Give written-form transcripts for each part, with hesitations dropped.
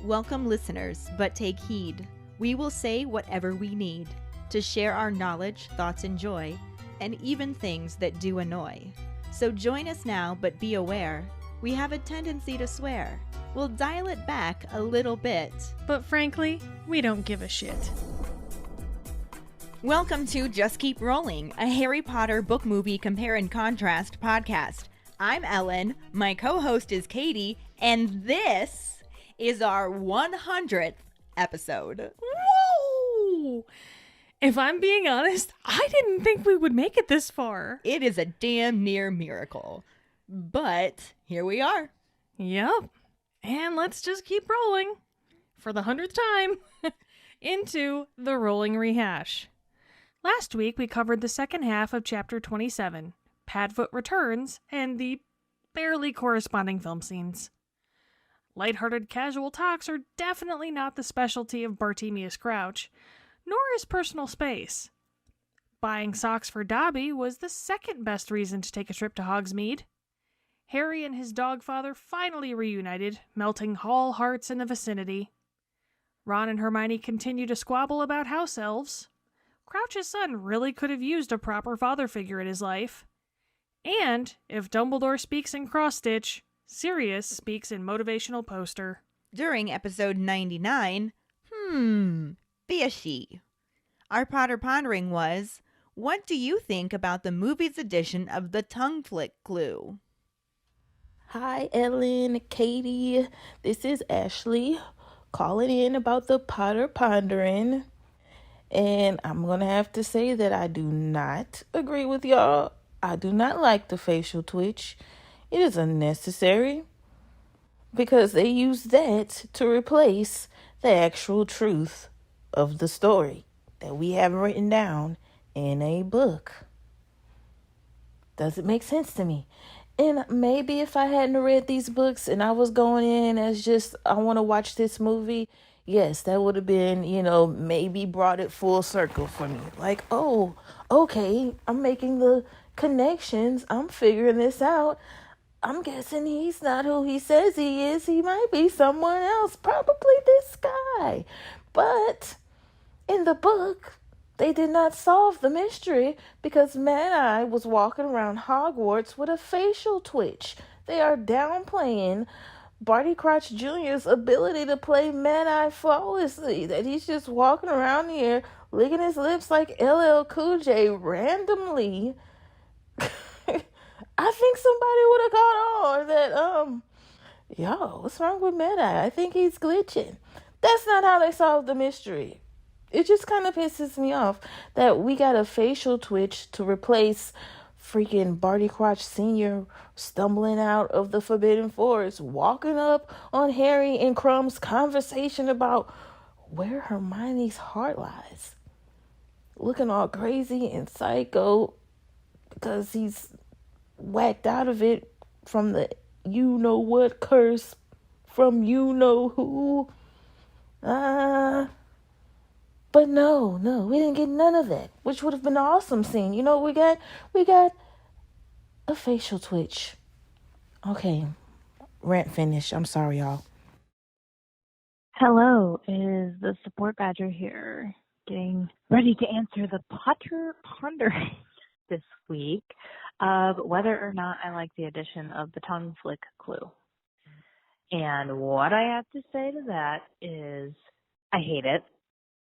Welcome, listeners, but take heed. We will say whatever we need to share our knowledge, thoughts, and joy, and even things that do annoy. So join us now, but be aware, we have a tendency to swear. We'll dial it back a little bit. But frankly, we don't give a shit. Welcome to Just Keep Rolling, a Harry Potter book movie compare and contrast podcast. I'm Ellen, my co-host is Keighty, and this is our 100th episode. Whoa! If I'm being honest, I didn't think we would make it this far. It is a damn near miracle. But here we are. Yep. And let's just keep rolling for the 100th time into the rolling rehash. Last week we covered the second half of chapter 27, Padfoot Returns, and the barely corresponding film scenes. Lighthearted casual talks are definitely not the specialty of Bartemius Crouch, nor his personal space. Buying socks for Dobby was the second best reason to take a trip to Hogsmeade. Harry and his dogfather finally reunited, melting all hearts in the vicinity. Ron and Hermione continue to squabble about house elves. Crouch's son really could have used a proper father figure in his life. And, if Dumbledore speaks in cross-stitch, Sirius speaks in motivational poster. During episode 99, fishy. Our Potter Pondering was, what do you think about the movie's edition of the tongue flick clue? Hi, Ellen, Keighty. This is Ashley calling in about the Potter Pondering. And I'm going to have to say that I do not agree with y'all. I do not like the facial twitch. It is unnecessary because they use that to replace the actual truth of the story that we have written down in a book. Doesn't make sense to me. And maybe if I hadn't read these books and I was going in as just, I want to watch this movie, yes, that would have been, maybe brought it full circle for me. Like, oh, okay, I'm making the connections. I'm figuring this out. I'm guessing he's not who he says he is. He might be someone else, probably this guy. But in the book, they did not solve the mystery because Mad-Eye was walking around Hogwarts with a facial twitch. They are downplaying Barty Crouch Jr.'s ability to play Mad-Eye flawlessly, that he's just walking around here licking his lips like LL Cool J randomly. I think somebody would have caught on that, yo, what's wrong with Mad-Eye? I think he's glitching. That's not how they solved the mystery. It just kind of pisses me off that we got a facial twitch to replace freaking Barty Crouch Sr. stumbling out of the Forbidden Forest, walking up on Harry and Crumb's conversation about where Hermione's heart lies. Looking all crazy and psycho because he's whacked out of it from the you-know-what curse from you-know-who. But no, we didn't get none of that, which would have been an awesome scene. You know what we got a facial twitch. Okay, rant finished. I'm sorry, y'all. Hello, is the support badger here, getting ready to answer the Potter Pondering this week of whether or not I like the addition of the tongue flick clue. And what I have to say to that is I hate it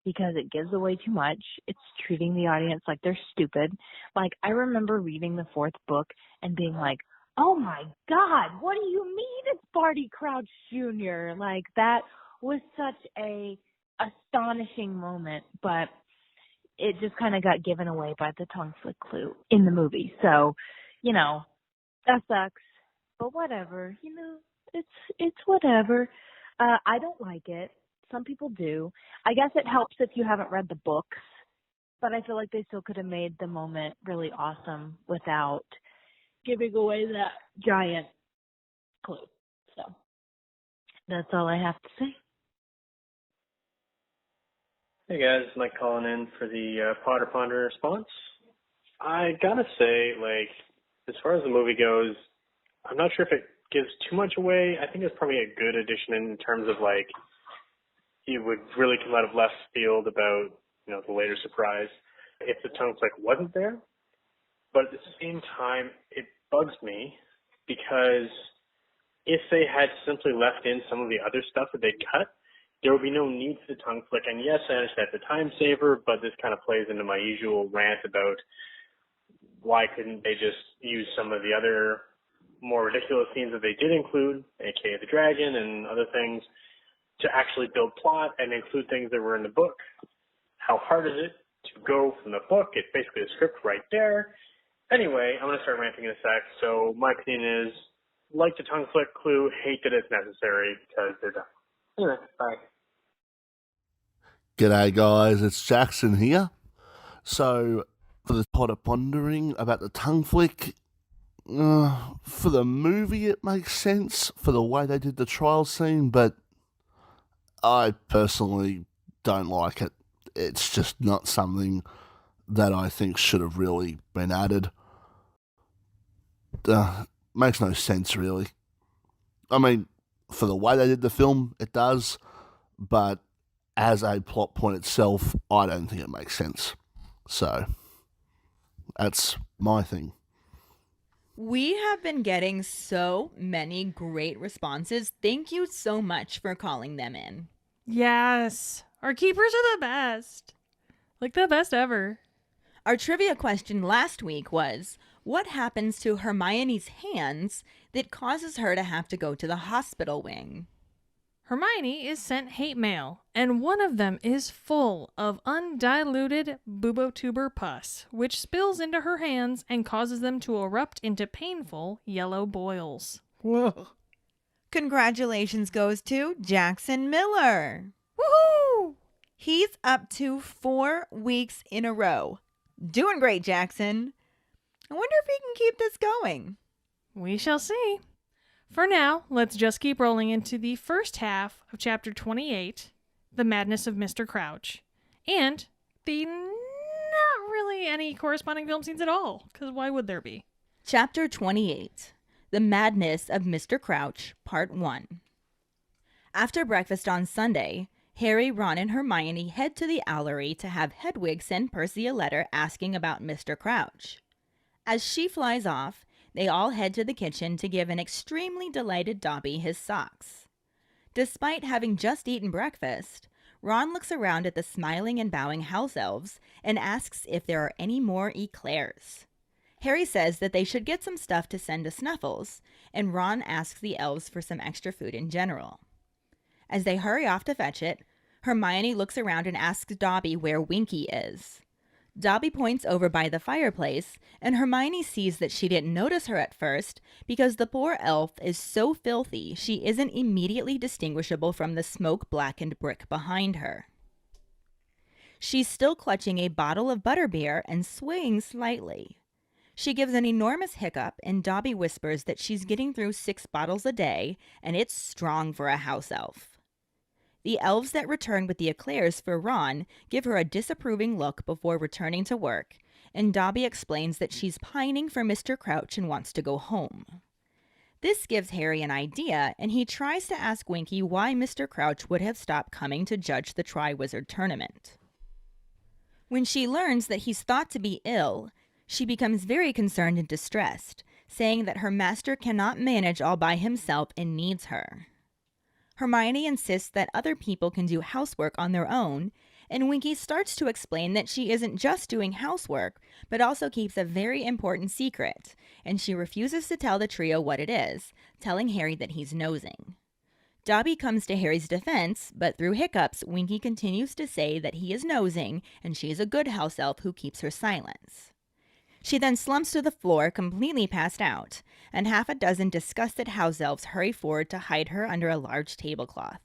because it gives away too much. It's treating the audience like they're stupid. Like, I remember reading the fourth book and being like, oh my God, what do you mean it's Barty Crouch Jr.? Like, that was such a astonishing moment, but it just kind of got given away by the tongue flick clue in the movie. So, that sucks. But whatever, it's whatever. I don't like it. Some people do. I guess it helps if you haven't read the books, but I feel like they still could have made the moment really awesome without giving away that giant clue. So that's all I have to say. Hey guys, Mike calling in for the Potter Ponder response. I gotta say, as far as the movie goes, I'm not sure if it gives too much away. I think it's probably a good addition in terms of, it would really come out of left field about, the later surprise if the tongue flick wasn't there. But at the same time, it bugs me because if they had simply left in some of the other stuff that they'd cut, there would be no need for the tongue flick. And yes, I understand it's a time saver, but this kind of plays into my usual rant about why couldn't they just use some of the other more ridiculous scenes that they did include, aka the dragon and other things, to actually build plot and include things that were in the book. How hard is it to go from the book? It's basically a script right there. Anyway, I'm going to start ranting in a sec. So my opinion is, like the tongue flick clue, hate that it's necessary because they're done. Anyway, bye. G'day guys, it's Jackson here. So, for the pot of pondering about the tongue flick, for the movie it makes sense for the way they did the trial scene, but I personally don't like it. It's just not something that I think should have really been added. Makes no sense, really. I mean, for the way they did the film, it does, but as a plot point itself, I don't think it makes sense. So, that's my thing. We have been getting so many great responses. Thank you so much for calling them in. Yes. Our keepers are the best. Like the best ever. Our trivia question last week was, what happens to Hermione's hands that causes her to have to go to the hospital wing? Hermione is sent hate mail, and one of them is full of undiluted bubotuber pus, which spills into her hands and causes them to erupt into painful yellow boils. Whoa. Congratulations goes to Jackson Miller. Woohoo! He's up to 4 weeks in a row. Doing great, Jackson. I wonder if he can keep this going. We shall see. For now, let's just keep rolling into the first half of Chapter 28, The Madness of Mr. Crouch, and the not really any corresponding film scenes at all, because why would there be? Chapter 28, The Madness of Mr. Crouch, Part 1. After breakfast on Sunday, Harry, Ron, and Hermione head to the Owlery to have Hedwig send Percy a letter asking about Mr. Crouch. As she flies off, they all head to the kitchen to give an extremely delighted Dobby his socks. Despite having just eaten breakfast, Ron looks around at the smiling and bowing house elves and asks if there are any more eclairs. Harry says that they should get some stuff to send to Snuffles, and Ron asks the elves for some extra food in general. As they hurry off to fetch it, Hermione looks around and asks Dobby where Winky is. Dobby points over by the fireplace, and Hermione sees that she didn't notice her at first because the poor elf is so filthy she isn't immediately distinguishable from the smoke-blackened brick behind her. She's still clutching a bottle of butterbeer and swaying slightly. She gives an enormous hiccup, and Dobby whispers that she's getting through 6 bottles a day, and it's strong for a house elf. The elves that return with the eclairs for Ron give her a disapproving look before returning to work, and Dobby explains that she's pining for Mr. Crouch and wants to go home. This gives Harry an idea, and he tries to ask Winky why Mr. Crouch would have stopped coming to judge the Triwizard Tournament. When she learns that he's thought to be ill, she becomes very concerned and distressed, saying that her master cannot manage all by himself and needs her. Hermione insists that other people can do housework on their own, and Winky starts to explain that she isn't just doing housework, but also keeps a very important secret, and she refuses to tell the trio what it is, telling Harry that he's nosing. Dobby comes to Harry's defense, but through hiccups, Winky continues to say that he is nosing, and she's a good house elf who keeps her silence. She then slumps to the floor, completely passed out, and half a dozen disgusted house elves hurry forward to hide her under a large tablecloth.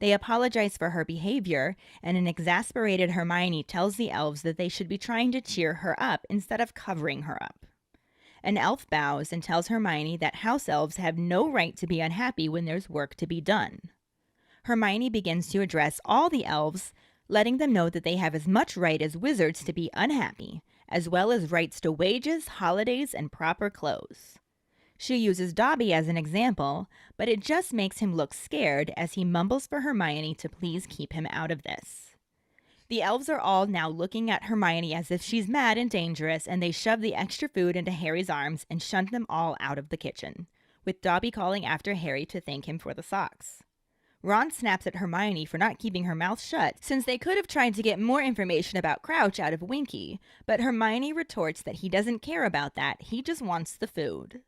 They apologize for her behavior, and an exasperated Hermione tells the elves that they should be trying to cheer her up instead of covering her up. An elf bows and tells Hermione that house elves have no right to be unhappy when there's work to be done. Hermione begins to address all the elves, letting them know that they have as much right as wizards to be unhappy, as well as rights to wages, holidays, and proper clothes. She uses Dobby as an example, but it just makes him look scared as he mumbles for Hermione to please keep him out of this. The elves are all now looking at Hermione as if she's mad and dangerous, and they shove the extra food into Harry's arms and shunt them all out of the kitchen, with Dobby calling after Harry to thank him for the socks. Ron snaps at Hermione for not keeping her mouth shut, since they could have tried to get more information about Crouch out of Winky, but Hermione retorts that he doesn't care about that, he just wants the food.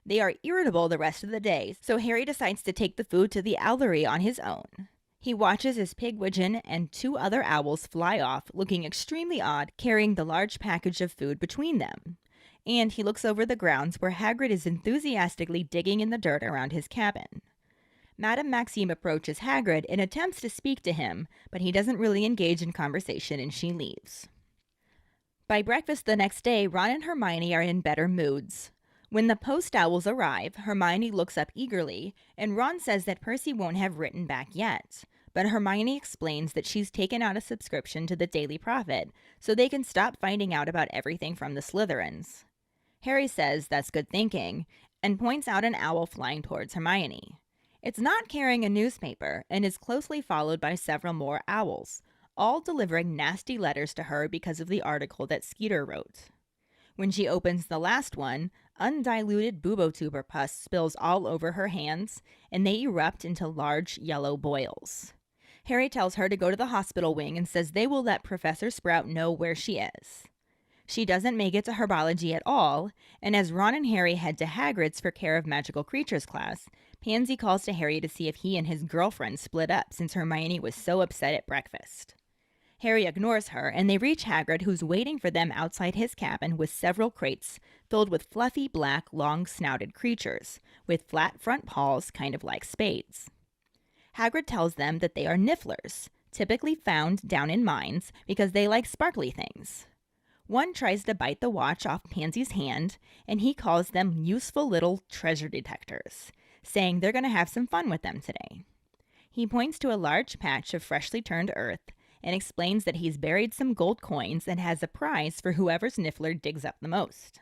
They are irritable the rest of the day, so Harry decides to take the food to the owlery on his own. He watches as Pigwidgeon and 2 other owls fly off, looking extremely odd, carrying the large package of food between them. And he looks over the grounds where Hagrid is enthusiastically digging in the dirt around his cabin. Madame Maxime approaches Hagrid and attempts to speak to him, but he doesn't really engage in conversation and she leaves. By breakfast the next day, Ron and Hermione are in better moods. When the post owls arrive, Hermione looks up eagerly, and Ron says that Percy won't have written back yet. But Hermione explains that she's taken out a subscription to the Daily Prophet, so they can stop finding out about everything from the Slytherins. Harry says that's good thinking, and points out an owl flying towards Hermione. It's not carrying a newspaper, and is closely followed by several more owls, all delivering nasty letters to her because of the article that Skeeter wrote. When she opens the last one, undiluted bubotuber pus spills all over her hands, and they erupt into large yellow boils. Harry tells her to go to the hospital wing and says they will let Professor Sprout know where she is. She doesn't make it to herbology at all, and as Ron and Harry head to Hagrid's for Care of Magical Creatures class, Pansy calls to Harry to see if he and his girlfriend split up since Hermione was so upset at breakfast. Harry ignores her, and they reach Hagrid, who's waiting for them outside his cabin with several crates filled with fluffy black long-snouted creatures, with flat front paws kind of like spades. Hagrid tells them that they are nifflers, typically found down in mines because they like sparkly things. One tries to bite the watch off Pansy's hand, and he calls them useful little treasure detectors, saying they're going to have some fun with them today. He points to a large patch of freshly turned earth and explains that he's buried some gold coins and has a prize for whoever's niffler digs up the most.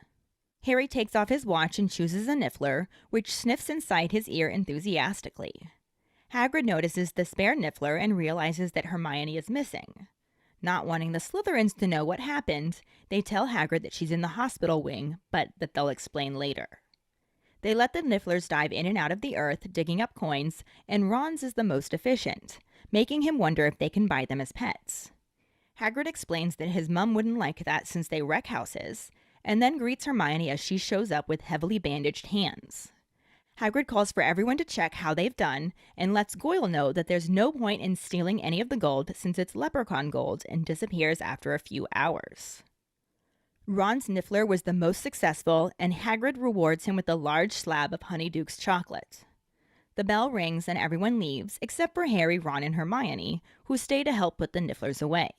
Harry takes off his watch and chooses a niffler, which sniffs inside his ear enthusiastically. Hagrid notices the spare niffler and realizes that Hermione is missing. Not wanting the Slytherins to know what happened, they tell Hagrid that she's in the hospital wing, but that they'll explain later. They let the nifflers dive in and out of the earth, digging up coins, and Ron's is the most efficient, making him wonder if they can buy them as pets. Hagrid explains that his mum wouldn't like that since they wreck houses, and then greets Hermione as she shows up with heavily bandaged hands. Hagrid calls for everyone to check how they've done, and lets Goyle know that there's no point in stealing any of the gold since it's leprechaun gold and disappears after a few hours. Ron's niffler was the most successful, and Hagrid rewards him with a large slab of Honeyduke's chocolate. The bell rings and everyone leaves, except for Harry, Ron, and Hermione, who stay to help put the nifflers away.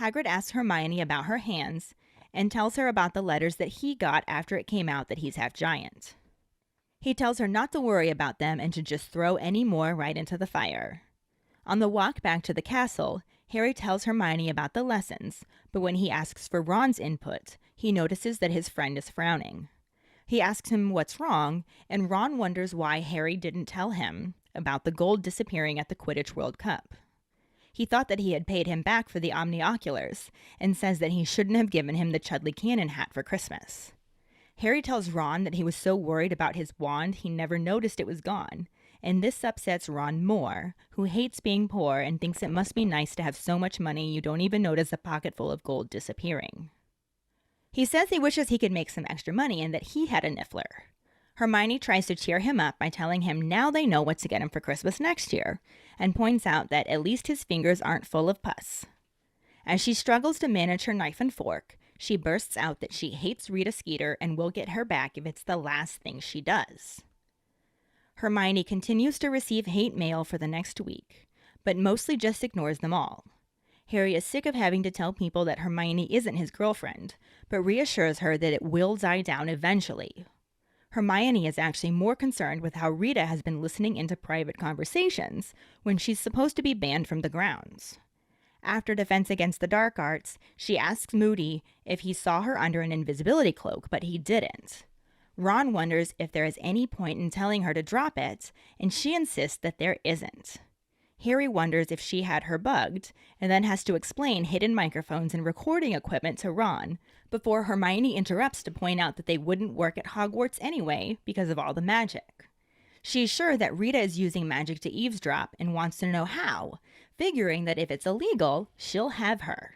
Hagrid asks Hermione about her hands, and tells her about the letters that he got after it came out that he's half giant. He tells her not to worry about them and to just throw any more right into the fire. On the walk back to the castle, Harry tells Hermione about the lessons, but when he asks for Ron's input, he notices that his friend is frowning. He asks him what's wrong, and Ron wonders why Harry didn't tell him about the gold disappearing at the Quidditch World Cup. He thought that he had paid him back for the omnioculars, and says that he shouldn't have given him the Chudley Cannon hat for Christmas. Harry tells Ron that he was so worried about his wand he never noticed it was gone, and this upsets Ron more, who hates being poor and thinks it must be nice to have so much money you don't even notice a pocket full of gold disappearing. He says he wishes he could make some extra money and that he had a niffler. Hermione tries to cheer him up by telling him now they know what to get him for Christmas next year, and points out that at least his fingers aren't full of pus. As she struggles to manage her knife and fork, she bursts out that she hates Rita Skeeter and will get her back if it's the last thing she does. Hermione continues to receive hate mail for the next week, but mostly just ignores them all. Harry is sick of having to tell people that Hermione isn't his girlfriend, but reassures her that it will die down eventually. Hermione is actually more concerned with how Rita has been listening into private conversations when she's supposed to be banned from the grounds. After Defense Against the Dark Arts, she asks Moody if he saw her under an invisibility cloak, but he didn't. Ron wonders if there is any point in telling her to drop it, and she insists that there isn't. Harry wonders if she had her bugged, and then has to explain hidden microphones and recording equipment to Ron, before Hermione interrupts to point out that they wouldn't work at Hogwarts anyway because of all the magic. She's sure that Rita is using magic to eavesdrop and wants to know how, figuring that if it's illegal, she'll have her.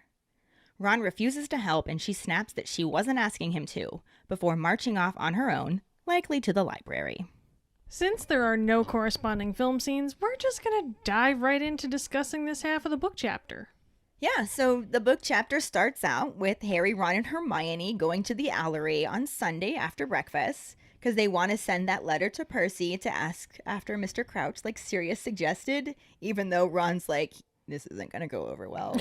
Ron refuses to help, and she snaps that she wasn't asking him to, before marching off on her own, likely to the library. Since there are no corresponding film scenes, we're just going to dive right into discussing this half of the book chapter. Yeah, so the book chapter starts out with Harry, Ron, and Hermione going to the Owlery on Sunday after breakfast because they want to send that letter to Percy to ask after Mr. Crouch, like Sirius suggested, even though Ron's like, this isn't going to go over well.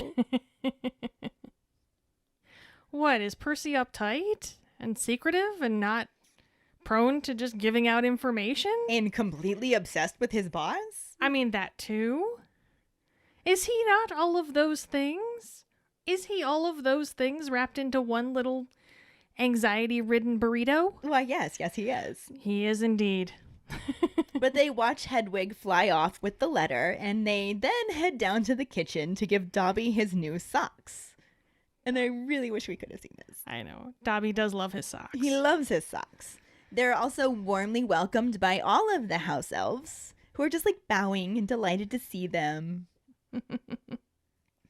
What, is Percy uptight and secretive and not prone to just giving out information? And completely obsessed with his boss? I mean, that too? Is he not all of those things? Is he all of those things wrapped into one little anxiety-ridden burrito? Well, yes, he is. He is indeed. But they watch Hedwig fly off with the letter, and they then head down to the kitchen to give Dobby his new socks. And I really wish we could have seen this. I know. Dobby does love his socks. He loves his socks. They're also warmly welcomed by all of the house elves, who are just like bowing and delighted to see them.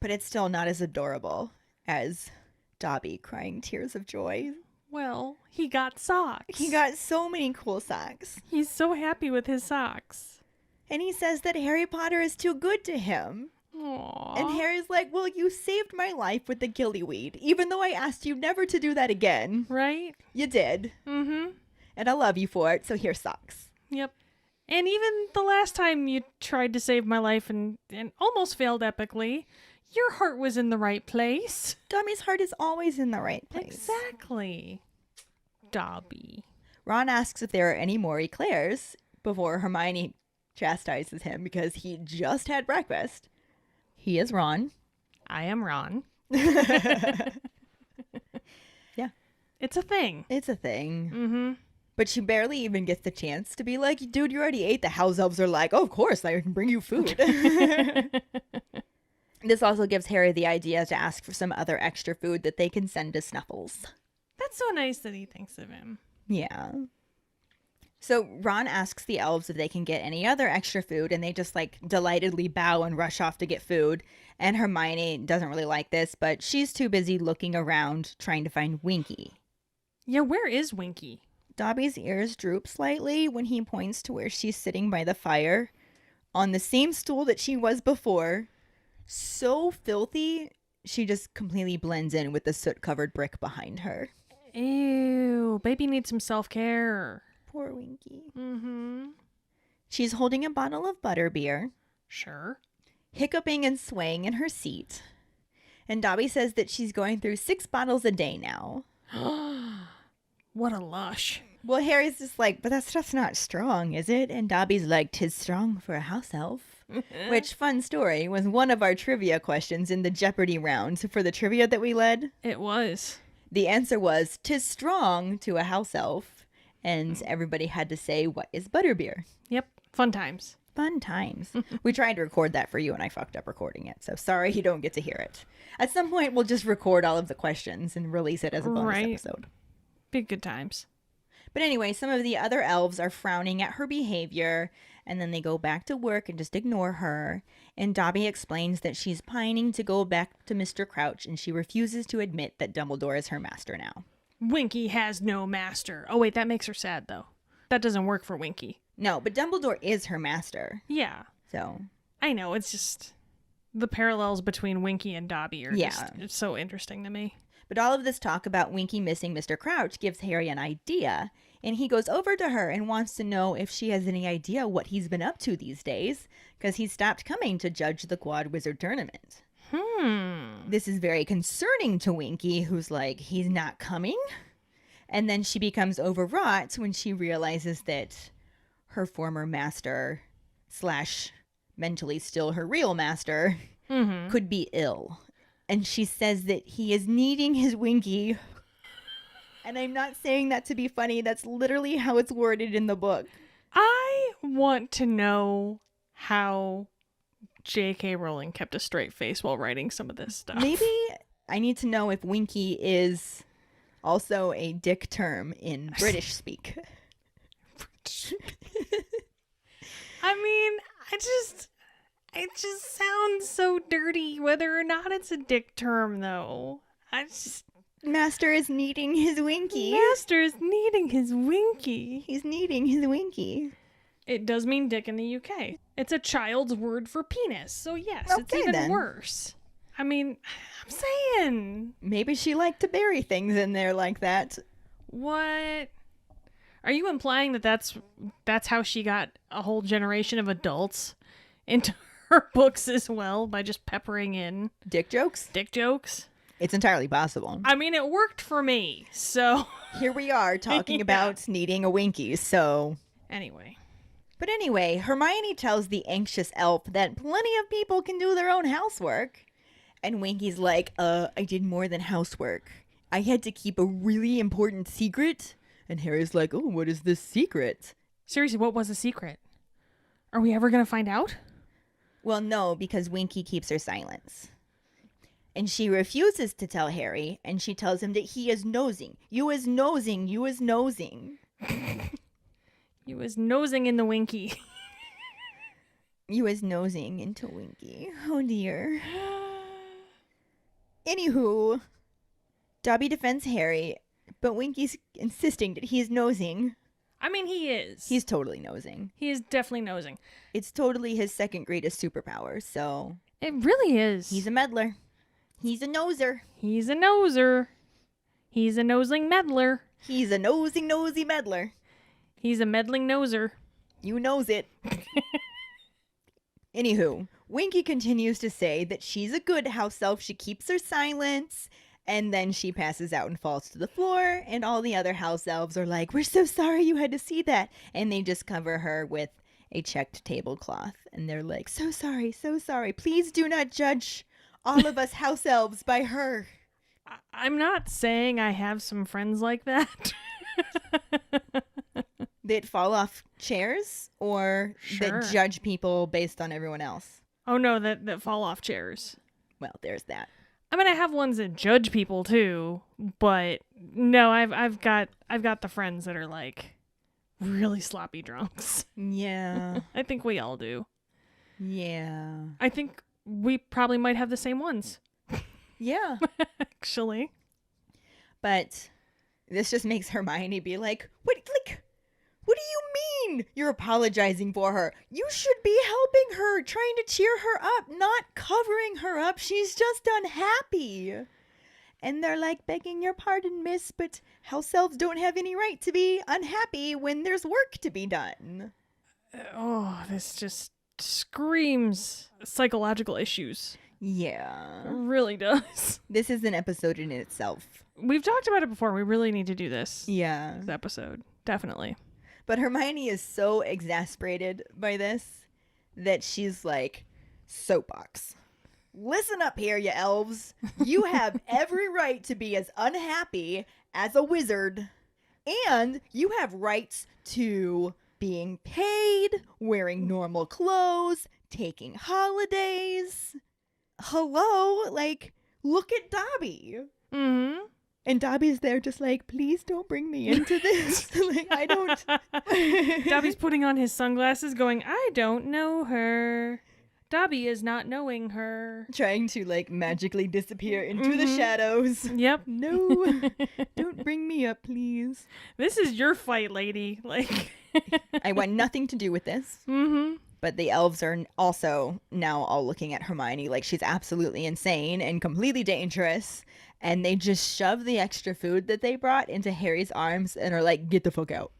But it's still not as adorable as Dobby crying tears of joy. Well, he got socks. He got so many cool socks. He's so happy with his socks. And he says that Harry Potter is too good to him. Aww. And Harry's like, well, you saved my life with the gillyweed, even though I asked you never to do that again. Right? You did. Mm-hmm. And I love you for it, so here's socks. Yep. And even the last time you tried to save my life and almost failed epically, your heart was in the right place. Dobby's heart is always in the right place. Exactly. Dobby. Ron asks if there are any more eclairs before Hermione chastises him because he just had breakfast. He is Ron. I am Ron. Yeah. It's a thing. It's a thing. Mm-hmm. But she barely even gets the chance to be like, dude, you already ate. The house elves are like, oh, of course, I can bring you food. This also gives Harry the idea to ask for some other extra food that they can send to Snuffles. That's so nice that he thinks of him. Yeah. So Ron asks the elves if they can get any other extra food, and they just like delightedly bow and rush off to get food. And Hermione doesn't really like this, but she's too busy looking around trying to find Winky. Yeah, where is Winky? Dobby's ears droop slightly when he points to where she's sitting by the fire on the same stool that she was before. So filthy, she just completely blends in with the soot-covered brick behind her. Ew, baby needs some self-care. Poor Winky. Mm-hmm. She's holding a bottle of butterbeer, Sure. hiccuping and swaying in her seat. And Dobby says that she's going through 6 bottles a day now. What a lush. Well, Harry's just like, but that stuff's not strong, is it? And Dobby's like, 'tis strong for a house elf. Which, fun story, was one of our trivia questions in the Jeopardy round for the trivia that we led. It was. The answer was, 'tis strong to a house elf. And everybody had to say, what is butterbeer? Yep. Fun times. Fun times. We tried to record that for you and I fucked up recording it. So sorry you don't get to hear it. At some point, we'll just record all of the questions and release it as a bonus episode. Big good times. But anyway, some of the other elves are frowning at her behavior, and then they go back to work and just ignore her. And Dobby explains that she's pining to go back to Mr. Crouch, and she refuses to admit that Dumbledore is her master now. Winky has no master. Oh, wait, that makes her sad, though. That doesn't work for Winky. No, but Dumbledore is her master. Yeah. So. I know, it's just the parallels between Winky and Dobby are Yeah. just it's so interesting to me. But all of this talk about Winky missing Mr. Crouch gives Harry an idea, and he goes over to her and wants to know if she has any idea what he's been up to these days, because he stopped coming to judge the Quad Wizard tournament. This is very concerning to Winky, who's like, he's not coming? And then she becomes overwrought when she realizes that her former master / mentally still her real master could be ill. And she says that he is needing his Winky. And I'm not saying that to be funny. That's literally how it's worded in the book. I want to know how J.K. Rowling kept a straight face while writing some of this stuff. Maybe I need to know if Winky is also a dick term in British speak. I mean, it just sounds so dirty, whether or not it's a dick term, though. Master is needing his Winky. Master is needing his Winky. He's needing his Winky. It does mean dick in the UK. It's a child's word for penis, so yes, it's Okay, even then. worse. I mean, I'm saying. Maybe she liked to bury things in there like that. What? Are you implying that that's how she got a whole generation of adults into her books as well, by just peppering in Dick jokes? dick jokes? It's entirely possible. I mean, it worked for me, so... Here we are talking Yeah. about needing a Winky, so... Anyway. But anyway, Hermione tells the anxious elf that plenty of people can do their own housework. And Winky's like, I did more than housework. I had to keep a really important secret. And Harry's like, oh, what is this secret? Seriously, what was the secret? Are we ever going to find out? Well, no, because Winky keeps her silence. And she refuses to tell Harry, and she tells him that he is nosing. You is nosing, you is nosing. You was nosing in the Winky. You is nosing into Winky. Oh dear. Anywho, Dobby defends Harry, but Winky's insisting that he is nosing. I mean, he is. He's totally nosing. He is definitely nosing. It's totally his second greatest superpower, so... It really is. He's a meddler. He's a noser. He's a noser. He's a nosing meddler. He's a nosy meddler. He's a meddling noser. You knows it. Anywho, Winky continues to say that she's a good house elf. She keeps her silence. And then she passes out and falls to the floor. And all the other house elves are like, we're so sorry you had to see that. And they just cover her with a checked tablecloth. And they're like, so sorry, so sorry. Please do not judge all of us house elves by her. I'm not saying I have some friends like that. That fall off chairs or Sure. that judge people based on everyone else? Oh no, that fall off chairs. Well, there's that. I mean, I have ones that judge people too, but no, I've got the friends that are like really sloppy drunks. Yeah. I think we all do. Yeah. I think we probably might have the same ones, Yeah. actually. But this just makes Hermione be like, what do you mean you're apologizing for her? You should be helping her, trying to cheer her up, not covering her up. She's just unhappy. And they're like, begging your pardon, miss, but house elves don't have any right to be unhappy when there's work to be done. Oh, this just screams psychological issues. Yeah. It really does. This is an episode in itself. We've talked about it before. We really need to do this Yeah. episode. Definitely. But Hermione is so exasperated by this that she's like, soapbox. Listen up here, you elves. You have every right to be as unhappy as a wizard. And you have rights to being paid, wearing normal clothes, taking holidays. Hello? Like, look at Dobby. Mm-hmm. And Dobby's there just like, please don't bring me into this. Like, I don't. Dobby's putting on his sunglasses going, I don't know her. Dobby is not knowing her. Trying to like magically disappear into the shadows. Yep. No, don't bring me up, please. This is your fight, lady. Like, I want nothing to do with this. mm-hmm. But the elves are also now all looking at Hermione like she's absolutely insane and completely dangerous. And they just shove the extra food that they brought into Harry's arms and are like, get the fuck out.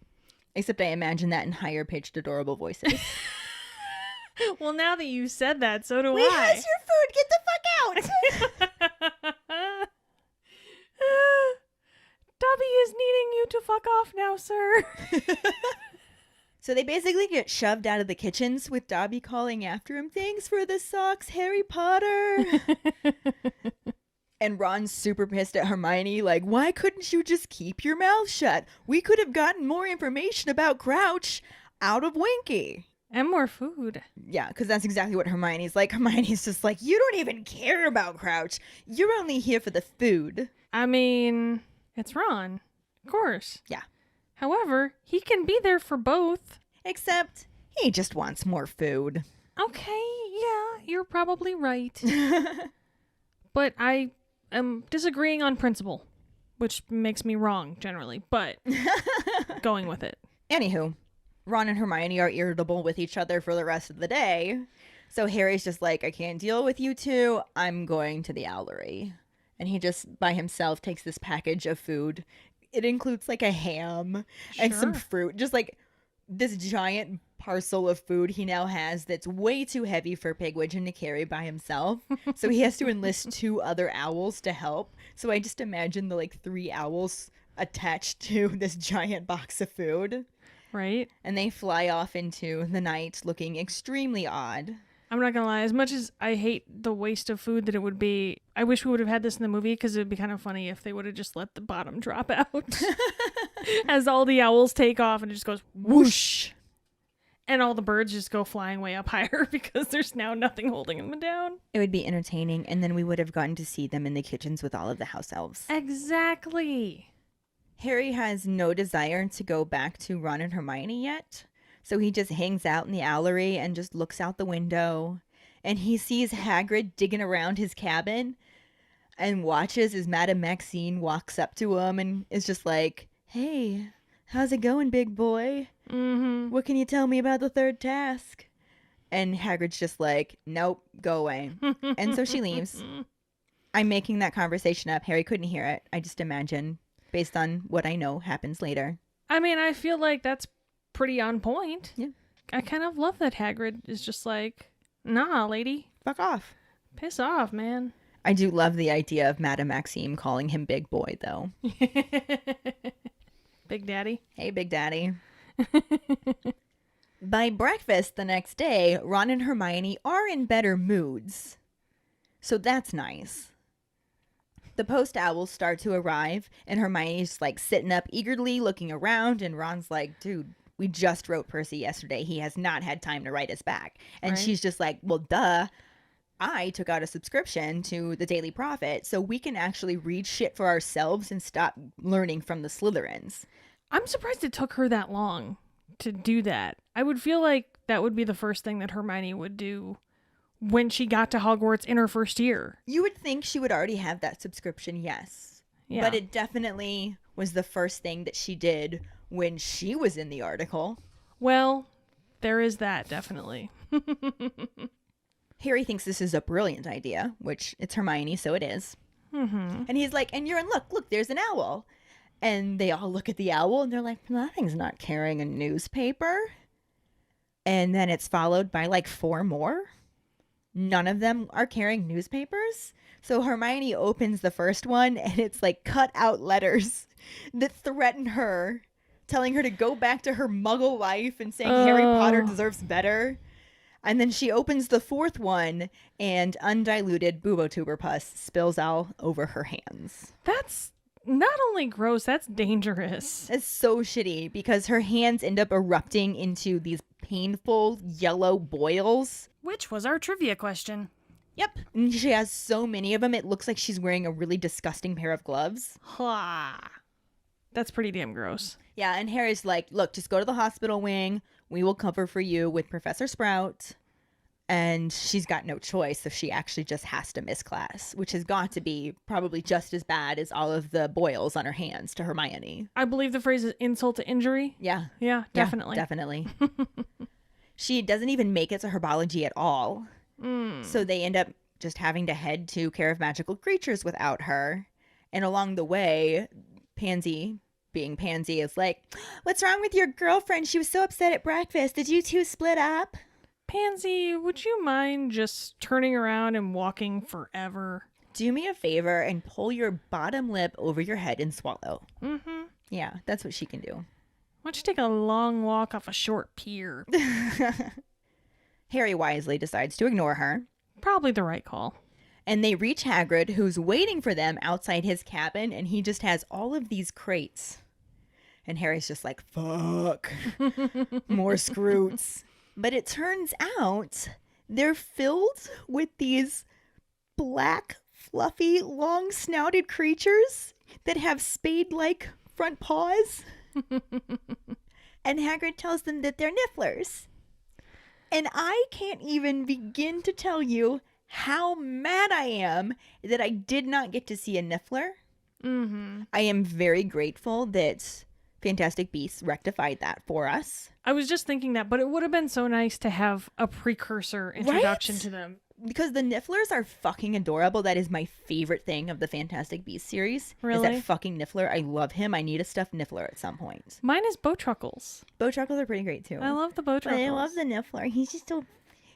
Except I imagine that in higher pitched, adorable voices. Well, now that you said that, so do Wait, I. how's your food? Get the fuck out. Dobby is needing you to fuck off now, sir. So they basically get shoved out of the kitchens with Dobby calling after him, thanks for the socks, Harry Potter. And Ron's super pissed at Hermione, like, why couldn't you just keep your mouth shut? We could have gotten more information about Crouch out of Winky. And more food. Yeah, because that's exactly what Hermione's like. Hermione's just like, you don't even care about Crouch. You're only here for the food. I mean, it's Ron. Of course. Yeah. However, he can be there for both. Except he just wants more food. Okay, yeah, you're probably right. But I am disagreeing on principle, which makes me wrong generally, but going with it. Anywho, Ron and Hermione are irritable with each other for the rest of the day. So Harry's just like, I can't deal with you two. I'm going to the owlery. And he just, by himself, takes this package of food. It includes like a ham and some fruit. Just like this giant parcel of food he now has that's way too heavy for Pigwidgeon to carry by himself. So he has to enlist 2 other owls to help. So I just imagine the like 3 owls attached to this giant box of food. Right. And they fly off into the night looking extremely odd. I'm not gonna lie, as much as I hate the waste of food that it would be, I wish we would have had this in the movie because it would be kind of funny if they would have just let the bottom drop out as all the owls take off and it just goes whoosh. And all the birds just go flying way up higher because there's now nothing holding them down. It would be entertaining, and then we would have gotten to see them in the kitchens with all of the house elves. Exactly. Harry has no desire to go back to Ron and Hermione yet, so he just hangs out in the owlery and just looks out the window, and he sees Hagrid digging around his cabin and watches as Madame Maxine walks up to him and is just like, hey, how's it going, big boy? Mm-hmm. What can you tell me about the 3rd task? And Hagrid's just like, nope, go away. And so she leaves. I'm making that conversation up. Harry couldn't hear it. I just imagine, based on what I know happens later. I mean, I feel like that's pretty on point. Yeah. I kind of love that Hagrid is just like, nah, lady. Fuck off. Piss off, man. I do love the idea of Madame Maxime calling him big boy, though. Big Daddy. Hey, Big Daddy. By breakfast the next day, Ron and Hermione are in better moods. So that's nice. The post owls start to arrive, and Hermione's like sitting up eagerly looking around, and Ron's like, dude, we just wrote Percy yesterday. He has not had time to write us back. And Right. she's just like, well, duh. I took out a subscription to the Daily Prophet, so we can actually read shit for ourselves and stop learning from the Slytherins. I'm surprised it took her that long to do that. I would feel like that would be the first thing that Hermione would do when she got to Hogwarts in her first year. You would think she would already have that subscription, yes. Yeah. But it definitely was the first thing that she did when she was in the article. Well, there is that, definitely. Harry thinks this is a brilliant idea, which it's Hermione, so it is. Mm-hmm. And he's like, and you're in luck. Look, there's an owl. And they all look at the owl and they're like, that thing's not carrying a newspaper. And then it's followed by like 4 more. None of them are carrying newspapers. So Hermione opens the first one and it's like cut out letters that threaten her, telling her to go back to her muggle life and saying Harry Potter deserves better. And then she opens the 4th one and undiluted bubotuber pus spills all over her hands. That's not only gross, that's dangerous. It's so shitty because her hands end up erupting into these painful yellow boils. Which was our trivia question. Yep. And she has so many of them, it looks like she's wearing a really disgusting pair of gloves. Ha. That's pretty damn gross. Yeah, and Harry's like, look, just go to the hospital wing. We will cover for you with Professor Sprout. And she's got no choice, so she actually just has to miss class, which has got to be probably just as bad as all of the boils on her hands to Hermione. I believe the phrase is insult to injury. Yeah. Yeah, definitely. Yeah, definitely. She doesn't even make it to herbology at all. So they end up just having to head to Care of Magical Creatures without her. And along the way, Pansy, being Pansy, is like, what's wrong with your girlfriend? She was so upset at breakfast. Did you two split up? Pansy, would you mind just turning around and walking forever? Do me a favor and pull your bottom lip over your head and swallow. Mm-hmm. Yeah, that's what she can do. Why don't you take a long walk off a short pier? Harry wisely decides to ignore her. Probably the right call. And they reach Hagrid, who's waiting for them outside his cabin, and he just has all of these crates. And Harry's just like, fuck, more Scroots. But it turns out they're filled with these black, fluffy, long-snouted creatures that have spade-like front paws. And Hagrid tells them that they're nifflers. And I can't even begin to tell you how mad I am that I did not get to see a niffler. Mm-hmm. I am very grateful that Fantastic Beasts rectified that for us. I was just thinking that, but it would have been so nice to have a precursor introduction to them. Because the nifflers are fucking adorable. That is my favorite thing of the Fantastic Beasts series. Really? Is that fucking niffler. I love him. I need a stuffed niffler at some point. Mine is Bowtruckles. Bowtruckles are pretty great too. I love the Bowtruckles. But I love the niffler. He's just so...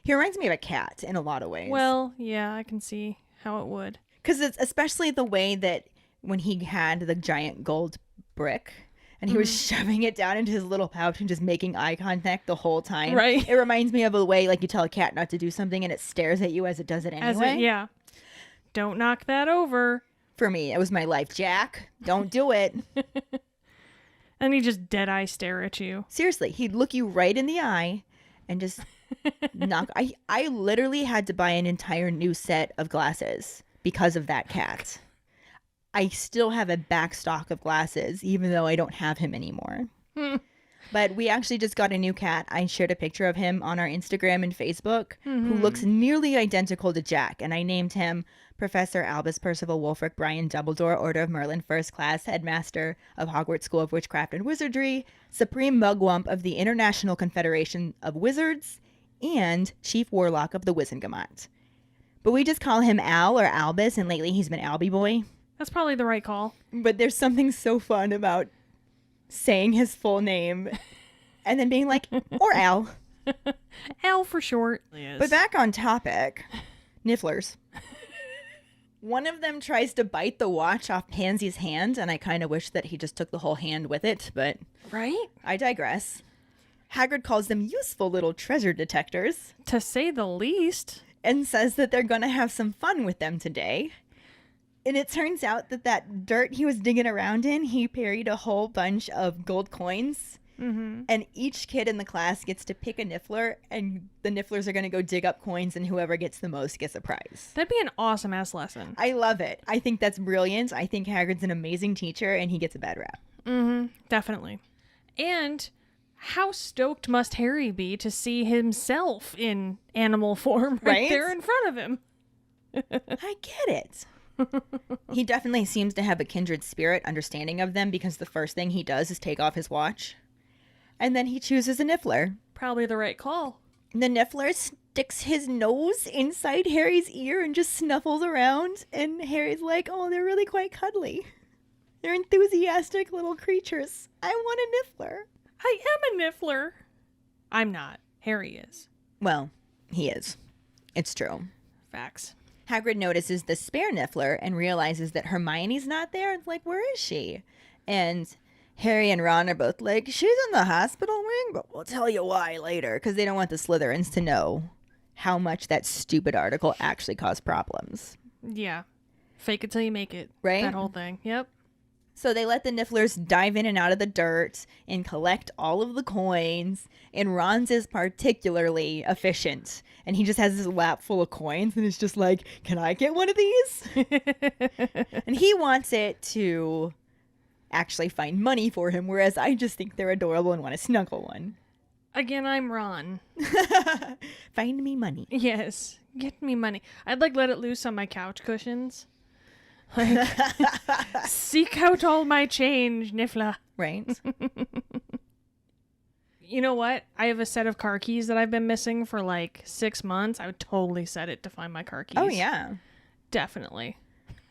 He reminds me of a cat in a lot of ways. Well, yeah, I can see how it would. Because it's especially the way that when he had the giant gold brick and he was shoving it down into his little pouch and just making eye contact the whole time. Right. It reminds me of a way like you tell a cat not to do something and it stares at you as it does it anyway. Yeah. Don't knock that over. For me, it was my life. Jack, don't do it. And he just dead eye stare at you. Seriously, he'd look you right in the eye and just knock. I literally had to buy an entire new set of glasses because of that cat. I still have a back stock of glasses, even though I don't have him anymore. But we actually just got a new cat. I shared a picture of him on our Instagram and Facebook, who looks nearly identical to Jack. And I named him Professor Albus Percival Wulfric Brian Dumbledore, Order of Merlin, First Class, Headmaster of Hogwarts School of Witchcraft and Wizardry, Supreme Mugwump of the International Confederation of Wizards, and Chief Warlock of the Wizengamot. But we just call him Al or Albus, and lately he's been Albie Boy. That's probably the right call. But there's something so fun about saying his full name and then being like, or Al. Al for short. But back on topic, nifflers. One of them tries to bite the watch off Pansy's hand, and I kind of wish that he just took the whole hand with it, but Right? I digress. Hagrid calls them useful little treasure detectors To say the least. and says that they're going to have some fun with them today. And it turns out that that dirt he was digging around in, he buried a whole bunch of gold coins. Mm-hmm. And each kid in the class gets to pick a niffler, and the nifflers are going to go dig up coins, and whoever gets the most gets a prize. That'd be an awesome ass lesson. I love it. I think that's brilliant. I think Hagrid's an amazing teacher, and he gets a bad rap. Mm-hmm. Definitely. And how stoked must Harry be to see himself in animal form right there in front of him? I get it. He definitely seems to have a kindred spirit understanding of them, because the first thing he does is take off his watch. And then he chooses a niffler. Probably the right call. The niffler sticks his nose inside Harry's ear and just snuffles around. And Harry's like, oh, they're really quite cuddly. They're enthusiastic little creatures. I want a niffler. I am a niffler. I'm not. Harry is. Well, he is. It's true. Facts. Hagrid notices the spare niffler and realizes that Hermione's not there. It's like, where is she? And Harry and Ron are both like, she's in the hospital wing, but we'll tell you why later, because they don't want the Slytherins to know how much that stupid article actually caused problems. Yeah. Fake it till you make it. Right? That whole thing. Yep. So they let the nifflers dive in and out of the dirt and collect all of the coins. And Ron's is particularly efficient. And he just has this lap full of coins and it's just like, can I get one of these? And he wants it to actually find money for him, whereas I just think they're adorable and want to snuggle one. Again, I'm Ron. Find me money. Yes. Get me money. I'd like let it loose on my couch cushions. Like, seek out all my change, Niffler. Right? You know what? I have a set of car keys that I've been missing for like 6 months. I would totally set it to find my car keys. Oh, yeah. Definitely.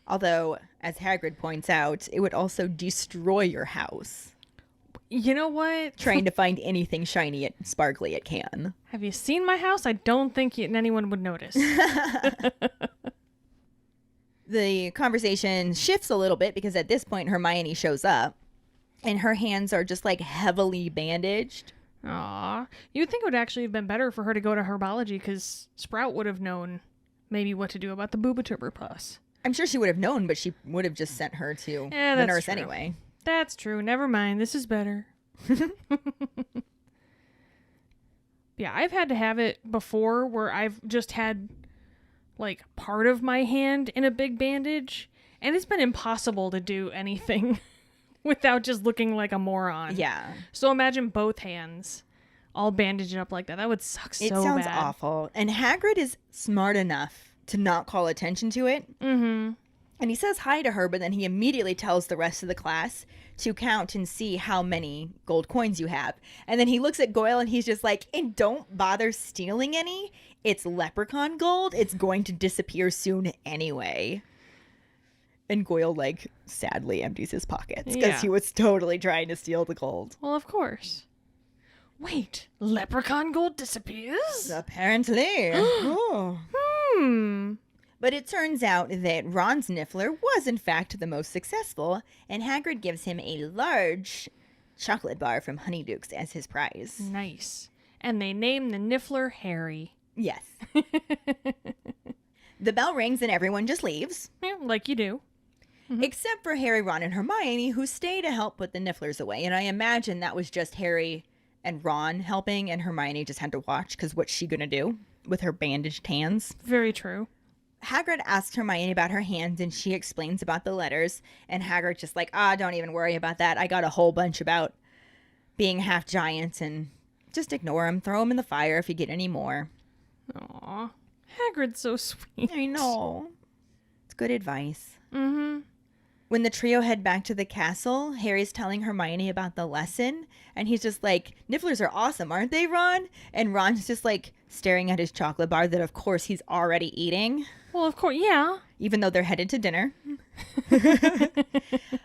Although, as Hagrid points out, it would also destroy your house. You know what? Trying to find anything shiny and sparkly it can. Have you seen my house? I don't think anyone would notice. The conversation shifts a little bit because at this point Hermione shows up and her hands are just like heavily bandaged. Aw. You'd think it would actually have been better for her to go to herbology because Sprout would have known maybe what to do about the boobaturber. I'm sure she would have known, but she would have just sent her to the that's nurse true. anyway. That's true. Never mind. This is better. Yeah, I've had to have it before where I've just had like part of my hand in a big bandage, and it's been impossible to do anything without just looking like a moron. Yeah. So imagine both hands all bandaged up like that. That would suck so It bad. sounds awful. And Hagrid is smart enough to not call attention to it. Mm-hmm. And he says hi to her, but then he immediately tells the rest of the class to count and see how many gold coins you have. And then he looks at Goyle and he's just like, and don't bother stealing any. It's leprechaun gold. It's going to disappear soon anyway. And Goyle, like, sadly empties his pockets because he was totally trying to steal the gold. Well, of course. Wait, leprechaun gold disappears? Apparently. Oh. But it turns out that Ron's Niffler was, in fact, the most successful, and Hagrid gives him a large chocolate bar from Honeydukes as his prize. Nice. And they name the Niffler Harry. Yes. The bell rings and everyone just leaves. Yeah, like you do. Except for Harry, Ron, and Hermione, who stay to help put the Nifflers away. And I imagine that was just Harry and Ron helping, and Hermione just had to watch, because what's she going to do with her bandaged hands? Very true. Hagrid asks Hermione about her hands, and she explains about the letters. And Hagrid's just like, don't even worry about that. I got a whole bunch about being half giant, and just ignore them. Throw them in the fire if you get any more. Aw, Hagrid's so sweet. I know. It's good advice. Mm-hmm. When the trio head back to the castle, Harry's telling Hermione about the lesson, and he's just like, Nifflers are awesome, aren't they, Ron? And Ron's just like staring at his chocolate bar that, of course, he's already eating. Well, of course, yeah. Even though they're headed to dinner.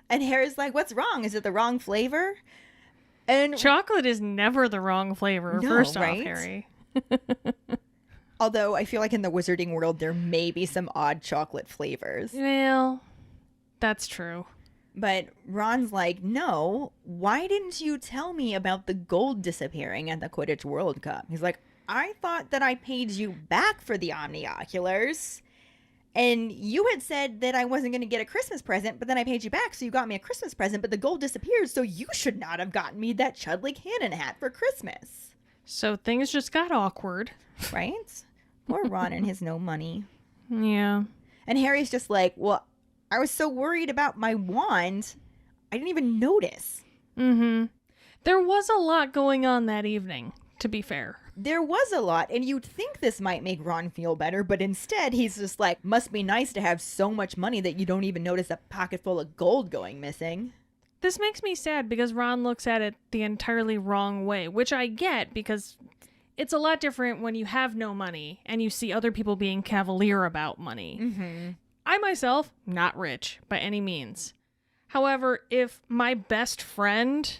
And Harry's like, what's wrong? Is it the wrong flavor? And Chocolate is never the wrong flavor, No, first right? off, Harry. although I feel like in the wizarding world, there may be some odd chocolate flavors. Well, that's true. But Ron's like, no, why didn't you tell me about the gold disappearing at the Quidditch World Cup? He's like, I thought that I paid you back for the Omnioculars. And you had said that I wasn't going to get a Christmas present, but then I paid you back, so you got me a Christmas present, but the gold disappeared, so you should not have gotten me that Chudley Cannon hat for Christmas. So things just got awkward. Right? Poor Ron and his no money. Yeah. And Harry's just like, well, I was so worried about my wand, I didn't even notice. Mm-hmm. There was a lot going on that evening, to be fair. There was a lot, and you'd think this might make Ron feel better, but instead he's just like, must be nice to have so much money that you don't even notice a pocket full of gold going missing. This makes me sad because Ron looks at it the entirely wrong way, which I get because it's a lot different when you have no money and you see other people being cavalier about money. Mm-hmm. I myself, not rich by any means. However, if my best friend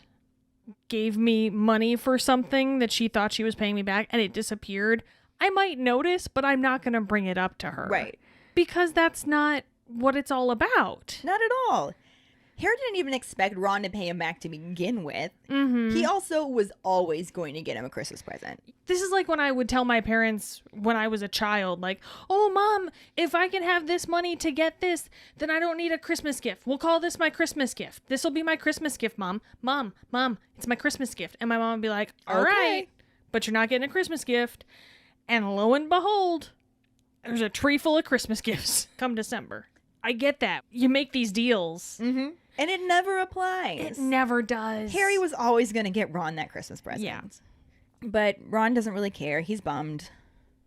gave me money for something that she thought she was paying me back and it disappeared, I might notice, but I'm not going to bring it up to her. Right. Because that's not what it's all about. Not at all. Harry didn't even expect Ron to pay him back to begin with. Mm-hmm. He also was always going to get him a Christmas present. This is like when I would tell my parents when I was a child, like, oh, Mom, if I can have this money to get this, then I don't need a Christmas gift. We'll call this my Christmas gift. This will be my Christmas gift, Mom. Mom, it's my Christmas gift. And my mom would be like, all Okay. right, but you're not getting a Christmas gift. And lo and behold, there's a tree full of Christmas gifts come December. I get that. You make these deals. Mm-hmm. And it never applies. It never does. Harry was always going to get Ron that Christmas present. Yeah. But Ron doesn't really care. He's bummed.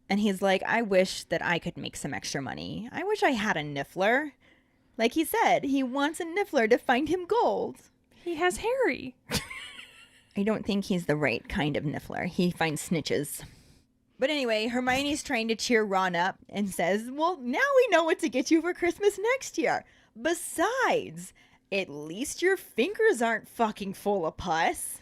And he's like, I wish that I could make some extra money. I wish I had a Niffler. Like he said, he wants a Niffler to find him gold. He has Harry. I don't think he's the right kind of Niffler. He finds snitches. But anyway, Hermione's trying to cheer Ron up and says, well, now we know what to get you for Christmas next year. Besides, at least your fingers aren't fucking full of pus.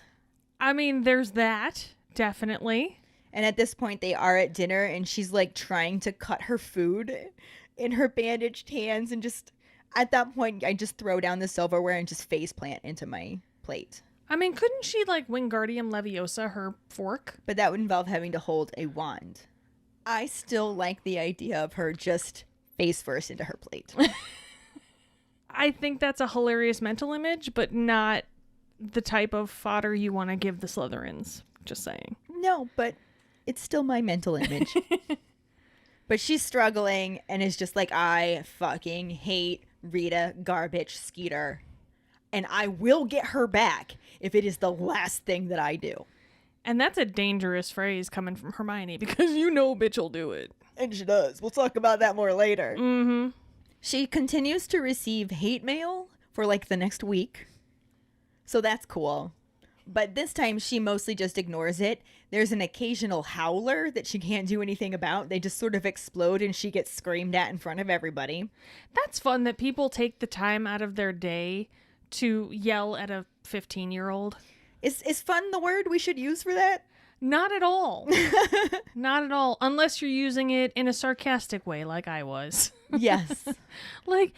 I mean, there's that, definitely. And at this point, they are at dinner, and she's like trying to cut her food in her bandaged hands. And just at that point, I just throw down the silverware and just face plant into my plate. I mean, couldn't she, like, Wingardium Leviosa her fork? But that would involve having to hold a wand. I still like the idea of her just face first into her plate. I think that's a hilarious mental image, but not the type of fodder you want to give the Slytherins. Just saying. No, but it's still my mental image. But she's struggling and is just like, I fucking hate Rita Garbage Skeeter. And I will get her back if it is the last thing that I do. And that's a dangerous phrase coming from Hermione because you know bitch will do it. And she does. We'll talk about that more later. Mm-hmm. She continues to receive hate mail for like the next week. So that's cool. But this time she mostly just ignores it. There's an occasional howler that she can't do anything about. They just sort of explode and she gets screamed at in front of everybody. That's fun that people take the time out of their day to yell at a 15-year-old. Is fun the word we should use for that? Not at all. Not at all. Unless you're using it in a sarcastic way like I was. Yes. Like,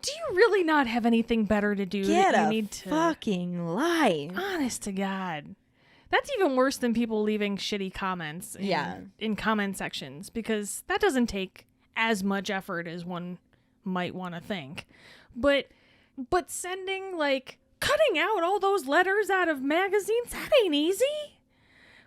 do you really not have anything better to do Get that you a need to... fucking life. Honest to God. That's even worse than people leaving shitty comments in comment sections, because that doesn't take as much effort as one might want to think. But sending, like, cutting out all those letters out of magazines, that ain't easy.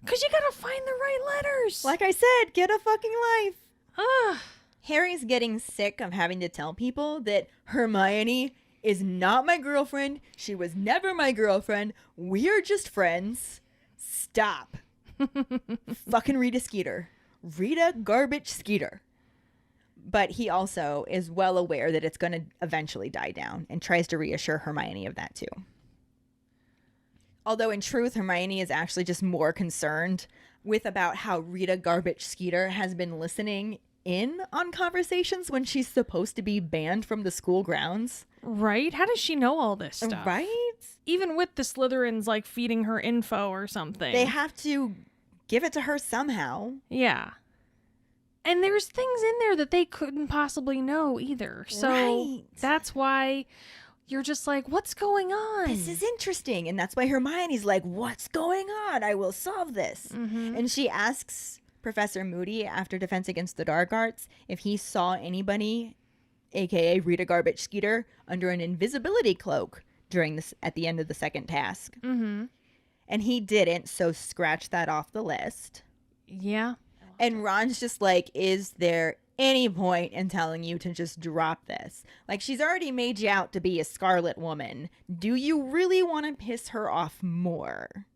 Because you gotta find the right letters. Like I said, get a fucking life. Ugh. Harry's getting sick of having to tell people that Hermione is not my girlfriend. She was never my girlfriend. We're just friends. Stop. Fucking Rita Skeeter. Rita Garbage Skeeter. But he also is well aware that it's going to eventually die down and tries to reassure Hermione of that too. Although in truth, Hermione is actually just more concerned with about how Rita Garbage Skeeter has been listening in on conversations when she's supposed to be banned from the school grounds. Right? How does she know all this stuff? Right? Even with the Slytherins, like, feeding her info or something. They have to give it to her somehow. Yeah. And there's things in there that they couldn't possibly know either. So that's why you're just like, what's going on? This is interesting. And that's why Hermione's like, what's going on? I will solve this. Mm-hmm. And she asks Professor Moody after Defense Against the Dark Arts if he saw anybody, aka Rita Garbage Skeeter, under an invisibility cloak during this at the end of the second task. Mm-hmm. And he didn't, so scratch that off the list. Yeah. And Ron's just like, is there any point in telling you to just drop this? Like, she's already made you out to be a Scarlet Woman. Do you really want to piss her off more?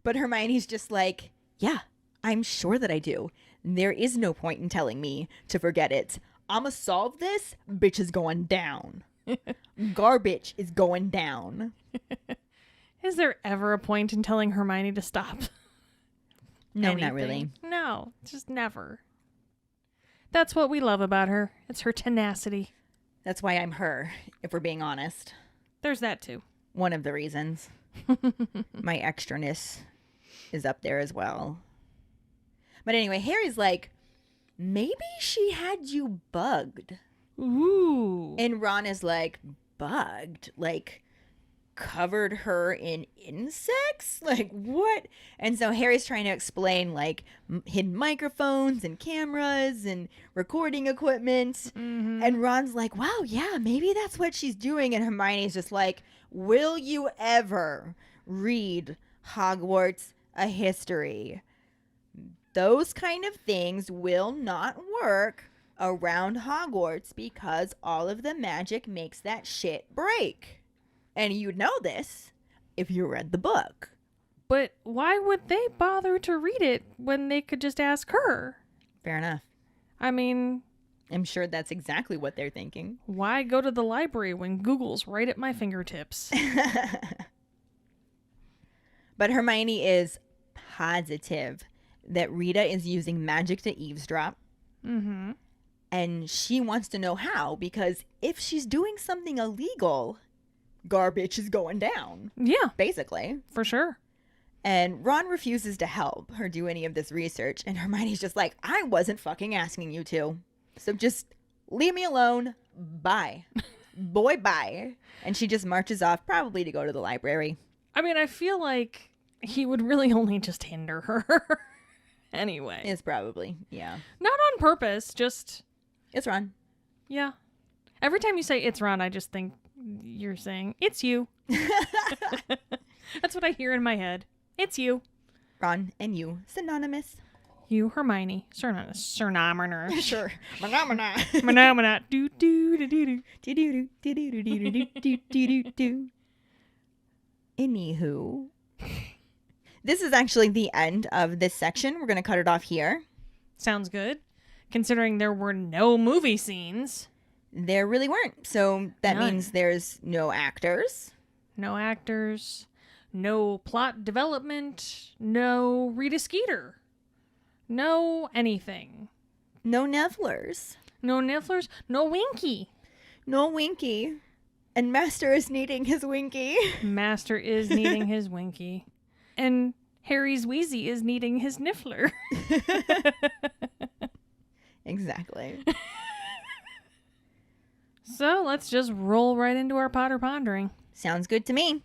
But Hermione's just like, yeah, I'm sure that I do. There is no point in telling me to forget it. I'ma solve this. Bitch is going down. Garbage is going down. Is there ever a point in telling Hermione to stop? No, Anything? not really. No, just never. That's what we love about her. It's her tenacity. That's why I'm her, if we're being honest. There's that too. One of the reasons. My extraness is up there as well. But anyway, Harry's like, maybe she had you bugged. Ooh. And Ron is like, bugged? Like, covered her in insects? Like, what? And so Harry's trying to explain, like, hidden microphones and cameras and recording equipment. Mm-hmm. And Ron's like, wow, yeah, maybe that's what she's doing. And Hermione's just like, will you ever read Hogwarts A History? Those kind of things will not work around Hogwarts because all of the magic makes that shit break. And you'd know this if you read the book. But why would they bother to read it when they could just ask her? Fair enough. I mean, I'm sure that's exactly what they're thinking. why go to the library when Google's right at my fingertips? But Hermione is positive that Rita is using magic to eavesdrop. Mm-hmm. And she wants to know how, because if she's doing something illegal, garbage is going down. Yeah, Basically. for sure. And Ron refuses to help her do any of this research. And Hermione's just like, I wasn't fucking asking you to. So just leave me alone. Bye. Boy, bye. And she just marches off, probably to go to the library. I mean, I feel like he would really only just hinder her. Anyway. It's probably, yeah. Not on purpose, just... It's Ron. Yeah. Every time you say it's Ron, I just think you're saying, it's you. That's what I hear in my head. It's you. Ron and you. Synonymous. You, Hermione. Cernomener. Sure. Phenomena. Phenomena. Do do do do do. Do. Anywho. This is actually the end of this section. We're going to cut it off here. Sounds good. Considering there were no movie scenes. There really weren't. So that None. means there's no actors. No actors. No plot development. No Rita Skeeter. No anything. No Nifflers. No Nifflers. No Winky. No Winky. And Master is needing his Winky. Master is needing his Winky. And Harry's Wheezy is needing his Niffler. Exactly. So let's just roll right into our Potter Pondering. Sounds good to me.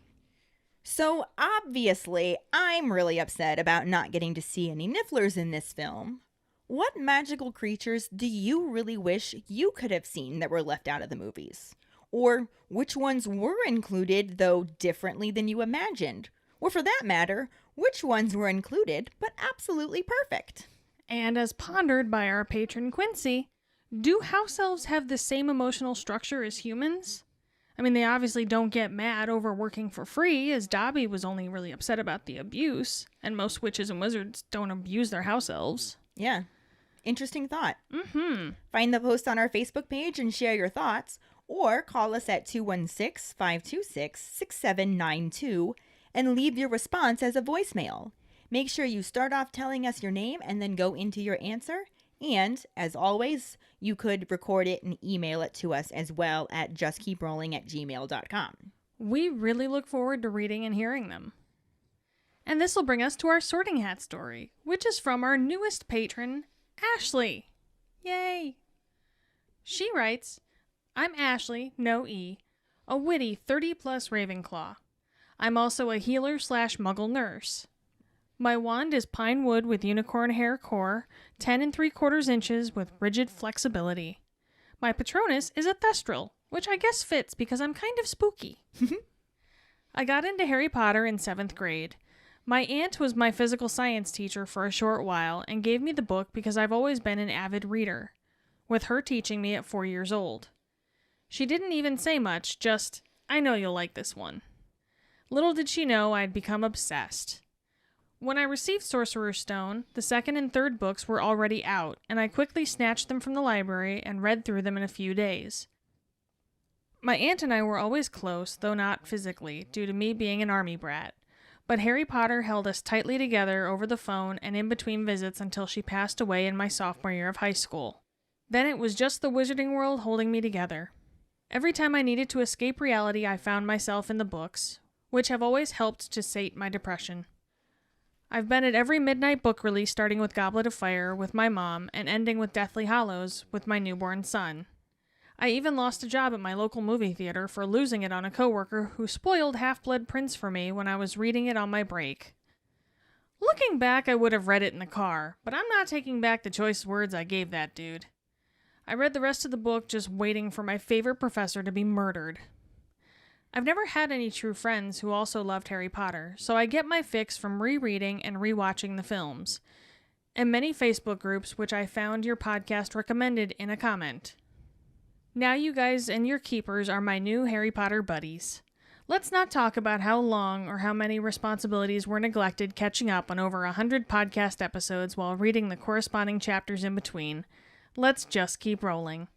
So obviously, I'm really upset about not getting to see any Nifflers in this film. What magical creatures do you really wish you could have seen that were left out of the movies? Or which ones were included, though differently than you imagined? Or for that matter, which ones were included but absolutely perfect? And as pondered by our patron Quincy, do house elves have the same emotional structure as humans? I mean, they obviously don't get mad over working for free, as Dobby was only really upset about the abuse, and most witches and wizards don't abuse their house elves. Yeah. Interesting thought. Mm-hmm. Find the post on our Facebook page and share your thoughts, or call us at 216-526-6792 and leave your response as a voicemail. Make sure you start off telling us your name and then go into your answer. And, as always, you could record it and email it to us as well at justkeeprolling@gmail.com. We really look forward to reading and hearing them. And this will bring us to our Sorting Hat story, which is from our newest patron, Ashley. Yay! She writes, I'm Ashley, no E, a witty 30-plus Ravenclaw. I'm also a healer/muggle nurse. My wand is pine wood with unicorn hair core, 10 3/4 inches with rigid flexibility. My Patronus is a Thestral, which I guess fits because I'm kind of spooky. I got into Harry Potter in 7th grade. My aunt was my physical science teacher for a short while and gave me the book because I've always been an avid reader, with her teaching me at 4 years old. She didn't even say much, just, I know you'll like this one. Little did she know I'd become obsessed. When I received Sorcerer's Stone, the 2nd and 3rd books were already out, and I quickly snatched them from the library and read through them in a few days. My aunt and I were always close, though not physically, due to me being an army brat. But Harry Potter held us tightly together over the phone and in between visits until she passed away in my sophomore year of high school. Then it was just the wizarding world holding me together. Every time I needed to escape reality, I found myself in the books, which have always helped to sate my depression. I've been at every midnight book release starting with Goblet of Fire with my mom and ending with Deathly Hallows with my newborn son. I even lost a job at my local movie theater for losing it on a coworker who spoiled Half-Blood Prince for me when I was reading it on my break. Looking back, I would have read it in the car, but I'm not taking back the choice words I gave that dude. I read the rest of the book just waiting for my favorite professor to be murdered. I've never had any true friends who also loved Harry Potter, so I get my fix from rereading and rewatching the films, and many Facebook groups which I found your podcast recommended in a comment. Now you guys and your keepers are my new Harry Potter buddies. Let's not talk about how long or how many responsibilities were neglected catching up on over 100 podcast episodes while reading the corresponding chapters in between. Let's just keep rolling.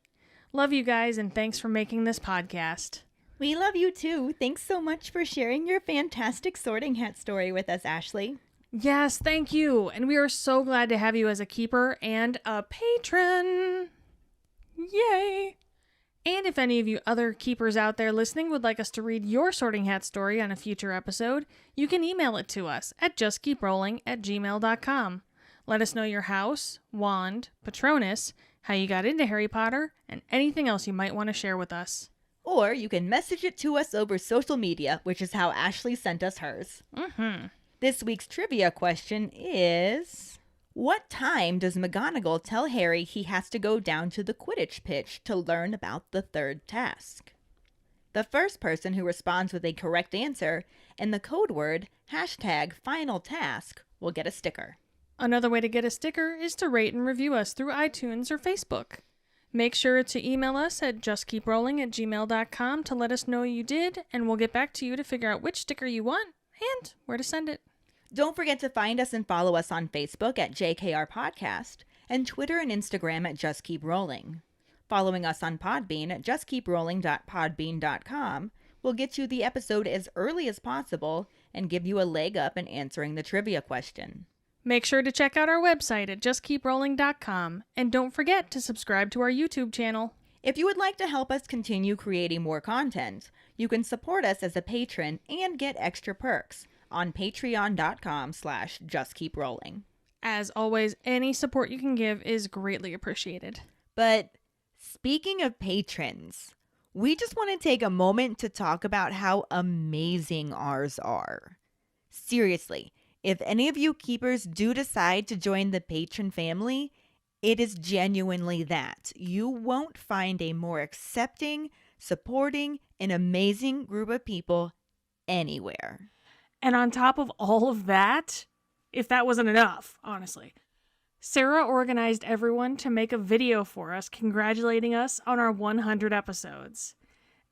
Love you guys and thanks for making this podcast. We love you too. Thanks so much for sharing your fantastic Sorting Hat story with us, Ashley. Yes, thank you. And we are so glad to have you as a keeper and a patron. Yay! And if any of you other keepers out there listening would like us to read your Sorting Hat story on a future episode, you can email it to us at justkeeprolling@gmail.com. Let us know your house, wand, Patronus, how you got into Harry Potter, and anything else you might want to share with us. Or you can message it to us over social media, which is how Ashley sent us hers. Mm-hmm. This week's trivia question is, What time does McGonagall tell Harry he has to go down to the Quidditch pitch to learn about the third task? The first person who responds with a correct answer and the code word #FinalTask will get a sticker. Another way to get a sticker is to rate and review us through iTunes or Facebook. Make sure to email us at justkeeprolling@gmail.com to let us know you did, and we'll get back to you to figure out which sticker you want and where to send it. Don't forget to find us and follow us on Facebook at JKR Podcast and Twitter and Instagram at Just Keep Rolling. Following us on Podbean at justkeeprolling.podbean.com will get you the episode as early as possible and give you a leg up in answering the trivia question. Make sure to check out our website at justkeeprolling.com, and don't forget to subscribe to our YouTube channel. If you would like to help us continue creating more content, you can support us as a patron and get extra perks on patreon.com/justkeeprolling. As always, any support you can give is greatly appreciated. But speaking of patrons, we just want to take a moment to talk about how amazing ours are. Seriously, if any of you keepers do decide to join the patron family, it is genuinely that. You won't find a more accepting, supporting, and amazing group of people anywhere. And on top of all of that, if that wasn't enough, honestly, Sarah organized everyone to make a video for us congratulating us on our 100 episodes.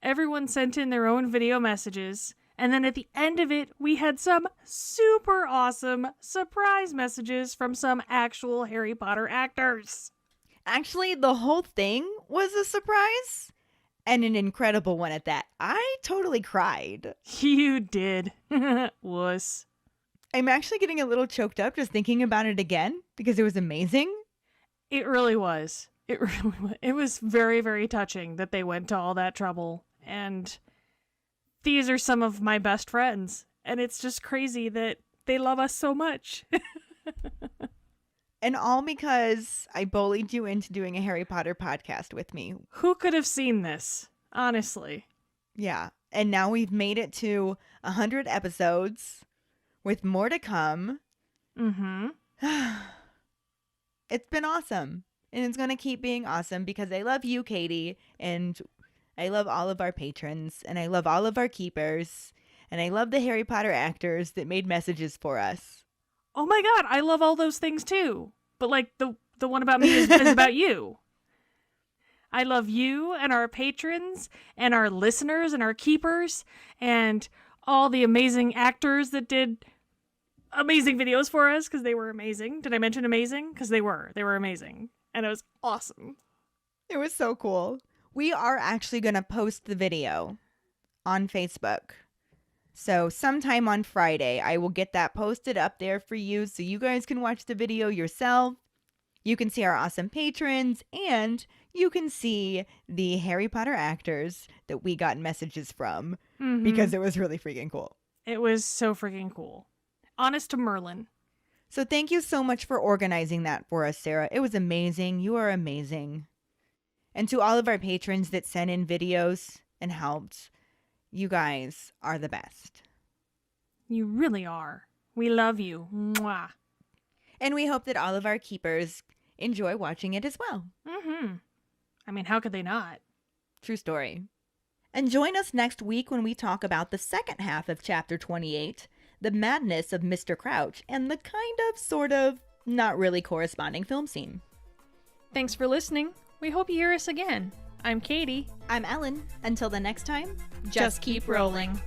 Everyone sent in their own video messages, and then at the end of it, we had some super awesome surprise messages from some actual Harry Potter actors. Actually, the whole thing was a surprise, and an incredible one at that. I totally cried. You did. Wuss. I'm actually getting a little choked up just thinking about it again because it was amazing. It really was. It really was. It was very, very touching that they went to all that trouble. And these are some of my best friends. And it's just crazy that they love us so much. And all because I bullied you into doing a Harry Potter podcast with me. Who could have seen this? Honestly. Yeah. And now we've made it to 100 episodes with more to come. Mm-hmm. It's been awesome. And it's going to keep being awesome because I love you, Keighty, and I love all of our patrons, and I love all of our keepers, and I love the Harry Potter actors that made messages for us. Oh my god, I love all those things too. But like the one about me is about you. I love you and our patrons and our listeners and our keepers and all the amazing actors that did amazing videos for us because they were amazing. Did I mention amazing? Because they were. They were amazing. And it was awesome. It was so cool. We are actually going to post the video on Facebook. So sometime on Friday, I will get that posted up there for you so you guys can watch the video yourself. You can see our awesome patrons, and you can see the Harry Potter actors that we got messages from because it was really freaking cool. It was so freaking cool. Honest to Merlin. So thank you so much for organizing that for us, Sarah. It was amazing. You are amazing. And to all of our patrons that sent in videos and helped, you guys are the best. You really are. We love you. Mwah. And we hope that all of our keepers enjoy watching it as well. Mm-hmm. I mean, how could they not? True story. And join us next week when we talk about the second half of Chapter 28, the madness of Mr. Crouch, and the kind of, sort of, not really corresponding film scene. Thanks for listening. We hope you hear us again. I'm Keighty. I'm Ellen. Until the next time, Just keep rolling.